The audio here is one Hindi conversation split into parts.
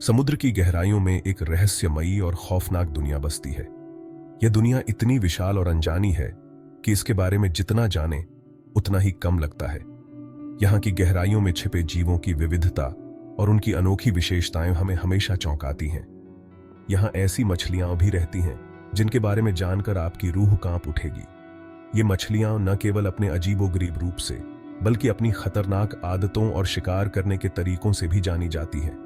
समुद्र की गहराइयों में एक रहस्यमयी और खौफनाक दुनिया बसती है। यह दुनिया इतनी विशाल और अनजानी है कि इसके बारे में जितना जाने उतना ही कम लगता है। यहाँ की गहराइयों में छिपे जीवों की विविधता और उनकी अनोखी विशेषताएं हमें हमेशा चौंकाती हैं। यहाँ ऐसी मछलियां भी रहती हैं जिनके बारे में जानकर आपकी रूह कांप उठेगी। ये मछलियां न केवल अपने अजीबोगरीब रूप से बल्कि अपनी खतरनाक आदतों और शिकार करने के तरीकों से भी जानी जाती हैं।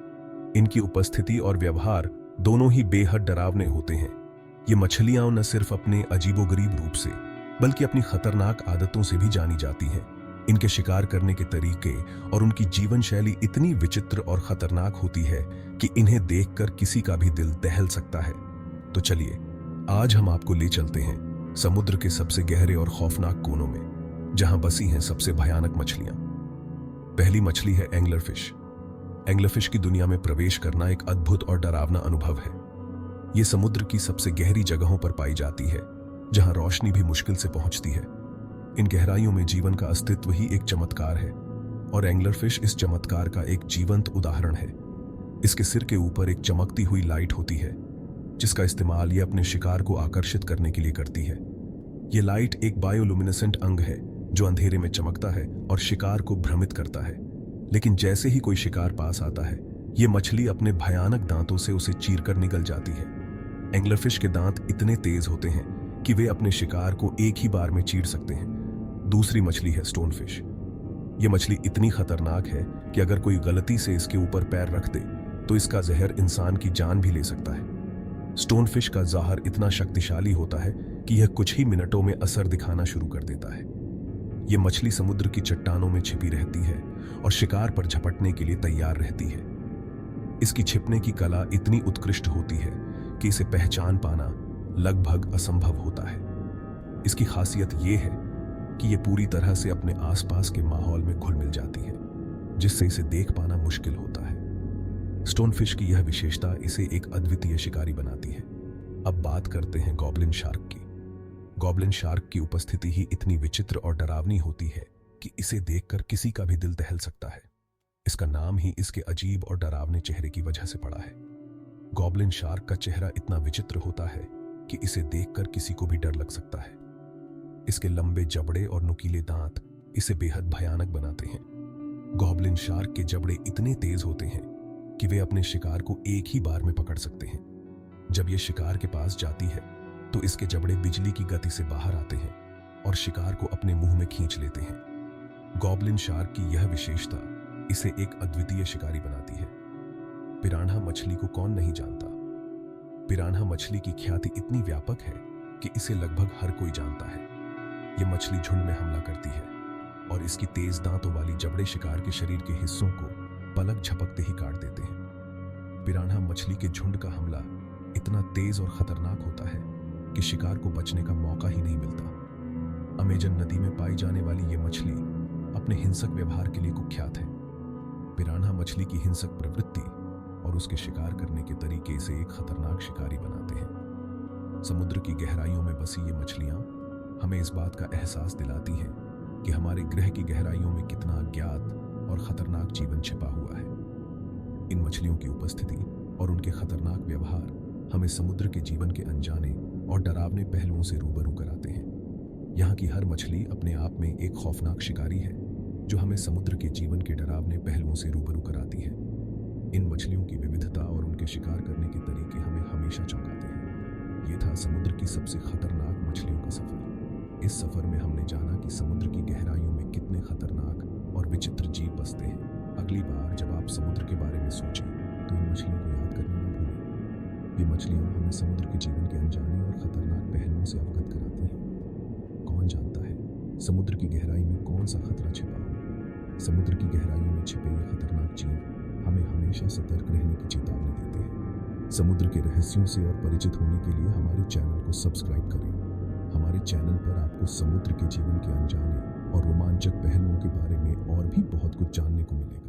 इनकी उपस्थिति और व्यवहार दोनों ही बेहद डरावने होते हैं। ये मछलियां न सिर्फ अपने अजीबोगरीब रूप से बल्कि अपनी खतरनाक आदतों से भी जानी जाती हैं। इनके शिकार करने के तरीके और उनकी जीवन शैली इतनी विचित्र और खतरनाक होती है कि इन्हें देखकर किसी का भी दिल दहल सकता है। तो चलिए आज हम आपको ले चलते हैं समुद्र के सबसे गहरे और खौफनाक कोनों में, जहां बसी हैं सबसे भयानक मछलियां। पहली मछली है एंग्लरफिश। एंग्लरफिश की दुनिया में प्रवेश करना एक अद्भुत और डरावना अनुभव है। यह समुद्र की सबसे गहरी जगहों पर पाई जाती है, जहां रोशनी भी मुश्किल से पहुंचती है। इन गहराइयों में जीवन का अस्तित्व ही एक चमत्कार है और एंग्लरफिश इस चमत्कार का एक जीवंत उदाहरण है। इसके सिर के ऊपर एक चमकती हुई लाइट होती है, जिसका इस्तेमाल ये अपने शिकार को आकर्षित करने के लिए करती है। ये लाइट एक बायोलुमिनेसेंट अंग है जो अंधेरे में चमकता है और शिकार को भ्रमित करता है। लेकिन जैसे ही कोई शिकार पास आता है, ये मछली अपने भयानक दांतों से उसे चीरकर निगल जाती है। एंग्लरफिश के दांत इतने तेज होते हैं कि वे अपने शिकार को एक ही बार में चीर सकते हैं। दूसरी मछली है स्टोनफिश। यह मछली इतनी खतरनाक है कि अगर कोई गलती से इसके ऊपर पैर रख दे तो इसका जहर इंसान की जान भी ले सकता है। स्टोनफिश का जहर इतना शक्तिशाली होता है कि यह कुछ ही मिनटों में असर दिखाना शुरू कर देता है। यह मछली समुद्र की चट्टानों में छिपी रहती है और शिकार पर झपटने के लिए तैयार रहती है। इसकी छिपने की कला इतनी उत्कृष्ट होती है कि इसे पहचान पाना लगभग असंभव होता है। इसकी खासियत यह है कि यह पूरी तरह से अपने आसपास के माहौल में घुल मिल जाती है, जिससे इसे देख पाना मुश्किल होता है। स्टोनफिश की यह विशेषता इसे एक अद्वितीय शिकारी बनाती है। अब बात करते हैं गॉब्लिन शार्क की। गॉब्लिन शार्क की उपस्थिति ही इतनी विचित्र और डरावनी होती है कि इसे देखकर किसी का भी दिल दहल सकता है। इसका नाम ही इसके अजीब और डरावने चेहरे की वजह से पड़ा है। गॉब्लिन शार्क का चेहरा इतना विचित्र होता है कि इसे देखकर किसी को भी डर लग सकता है। इसके लंबे जबड़े और नुकीले दांत इसे बेहद भयानक बनाते हैं। गॉब्लिन शार्क के जबड़े इतने तेज होते हैं कि वे अपने शिकार को एक ही बार में पकड़ सकते हैं। जब यह शिकार के पास जाती है तो इसके जबड़े बिजली की गति से बाहर आते हैं और शिकार को अपने मुंह में खींच लेते हैं। गॉब्लिन शार्क की यह विशेषता इसे एक अद्वितीय शिकारी बनाती है। पिरान्हा मछली को कौन नहीं जानता। पिरान्हा मछली की ख्याति इतनी व्यापक है कि इसे लगभग हर कोई जानता है। यह मछली झुंड में हमला करती है और इसकी तेज दांतों वाली जबड़े शिकार के शरीर के हिस्सों को पलक झपकते ही काट देते हैं। पिरान्हा मछली के झुंड का हमला इतना तेज और खतरनाक होता है कि शिकार को बचने का मौका ही नहीं मिलता। अमेजन नदी में पाई जाने वाली यह मछली अपने हिंसक व्यवहार के लिए कुख्यात है। पिरान्हा मछली की हिंसक प्रवृत्ति और उसके शिकार करने के तरीके इसे एक खतरनाक शिकारी बनाते हैं। समुद्र की गहराइयों में बसी ये मछलियां हमें इस बात का एहसास दिलाती हैं कि हमारे ग्रह की गहराइयों में कितना अज्ञात और खतरनाक जीवन छिपा हुआ है। इन मछलियों की उपस्थिति और उनके खतरनाक व्यवहार हमें समुद्र के जीवन के अनजाने और डरावने पहलुओं से रूबरू कराते हैं। यहाँ की हर मछली अपने आप में एक खौफनाक शिकारी है जो हमें समुद्र के जीवन के डरावने पहलुओं से रूबरू कराती है। इन मछलियों की विविधता और उनके शिकार करने के तरीके हमें हमेशा चौंकाते हैं। ये था समुद्र की सबसे खतरनाक मछलियों का सफर। इस सफर में हमने जाना कि समुद्र की गहराइयों में कितने खतरनाक और विचित्र जीव बसते हैं। अगली बार जब आप समुद्र के बारे में सोचें तो इन मछलियों को याद करना न भूलें। ये मछलियां हमें समुद्र के जीवन के अनजाने और खतरनाक पहलुओं से अवगत कराती हैं। कौन जानता है समुद्र की गहराई में कौन सा खतरा छिपा हो। समुद्र की गहराइयों में छिपे ये खतरनाक जीव हमें हमेशा सतर्क रहने की चेतावनी देते हैं। समुद्र के रहस्यों से और परिचित होने के लिए हमारे चैनल को सब्सक्राइब करें। हमारे चैनल पर आपको समुद्र के जीवन के अनजाने और रोमांचक पहलुओं के बारे में और भी बहुत कुछ जानने को मिलेगा।